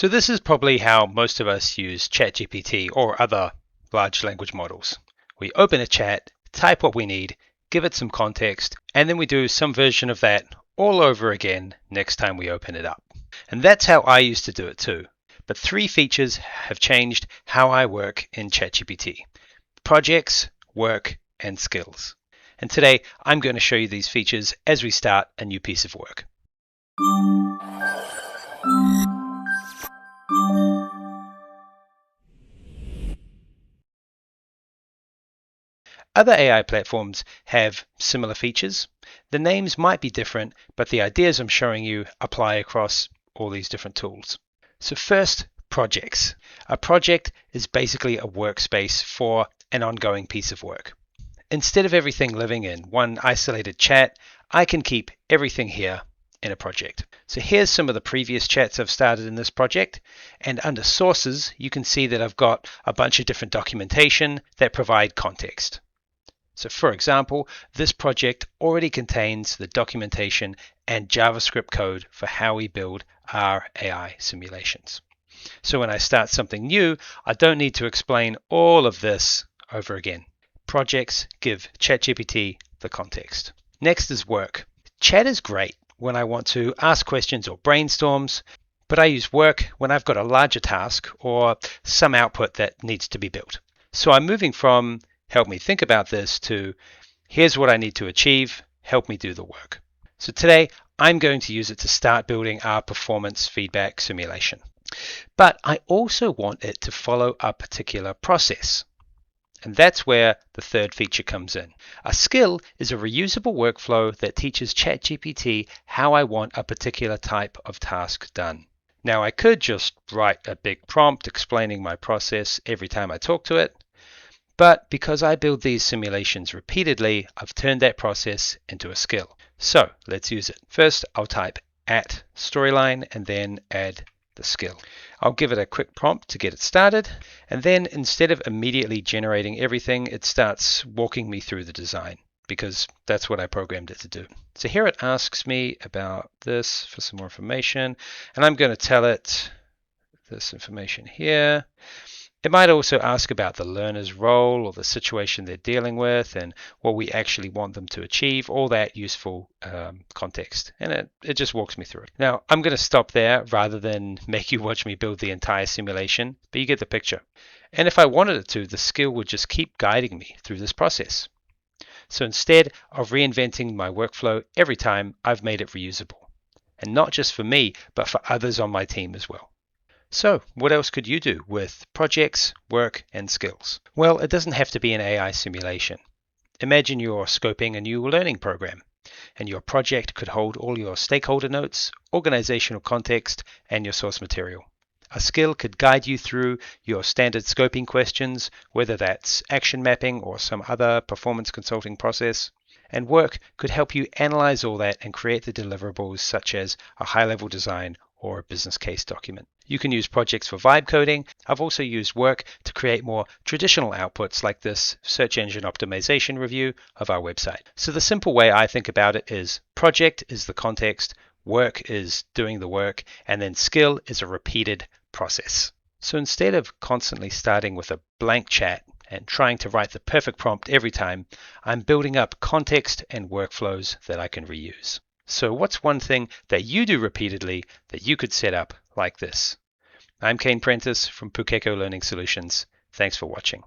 So this is probably how most of us use ChatGPT or other large language models. We open a chat, type what we need, give it some context, and then we do some version of that all over again next time we open it up. And that's how I used to do it too. But 3 features have changed how I work in ChatGPT: projects, work, and skills. And today I'm going to show you these features as we start a new piece of work. Other AI platforms have similar features. The names might be different, but the ideas I'm showing you apply across all these different tools. So first, projects. A project is basically a workspace for an ongoing piece of work. Instead of everything living in one isolated chat, I can keep everything here in a project. So here's some of the previous chats I've started in this project, and under sources you can see that I've got a bunch of different documentation that provide context. So for example, this project already contains the documentation and JavaScript code for how we build our AI simulations. So when I start something new, I don't need to explain all of this over again. Projects give ChatGPT the context. Next is work. Chat is great when I want to ask questions or brainstorms, but I use work when I've got a larger task or some output that needs to be built. So I'm moving from help me think about this to here's what I need to achieve, help me do the work. So today I'm going to use it to start building our performance feedback simulation. But I also want it to follow a particular process. And that's where the third feature comes in. A skill is a reusable workflow that teaches ChatGPT how I want a particular type of task done. Now I could just write a big prompt explaining my process every time I talk to it, but because I build these simulations repeatedly, I've turned that process into a skill. So let's use it. First, I'll type @storyline and then add the skill. I'll give it a quick prompt to get it started, and then instead of immediately generating everything, it starts walking me through the design, because that's what I programmed it to do. So here it asks me about this for some more information, and I'm going to tell it this information here. It might also ask about the learner's role or the situation they're dealing with and what we actually want them to achieve, all that useful context. And it just walks me through it. Now, I'm going to stop there rather than make you watch me build the entire simulation, but you get the picture. And if I wanted it to, the skill would just keep guiding me through this process. So instead of reinventing my workflow every time, I've made it reusable. And not just for me, but for others on my team as well. So what else could you do with projects, work, and skills? Well, it doesn't have to be an AI simulation. Imagine you're scoping a new learning program, and your project could hold all your stakeholder notes, organizational context, and your source material. A skill could guide you through your standard scoping questions, whether that's action mapping or some other performance consulting process. And work could help you analyze all that and create the deliverables such as a high-level design or a business case document. You can use projects for vibe coding. I've also used work to create more traditional outputs like this search engine optimization review of our website. So the simple way I think about it is project is the context, work is doing the work, and then skill is a repeated process. So instead of constantly starting with a blank chat and trying to write the perfect prompt every time, I'm building up context and workflows that I can reuse. So what's one thing that you do repeatedly that you could set up like this? I'm Kane Prentice from Pukeko Learning Solutions. Thanks for watching.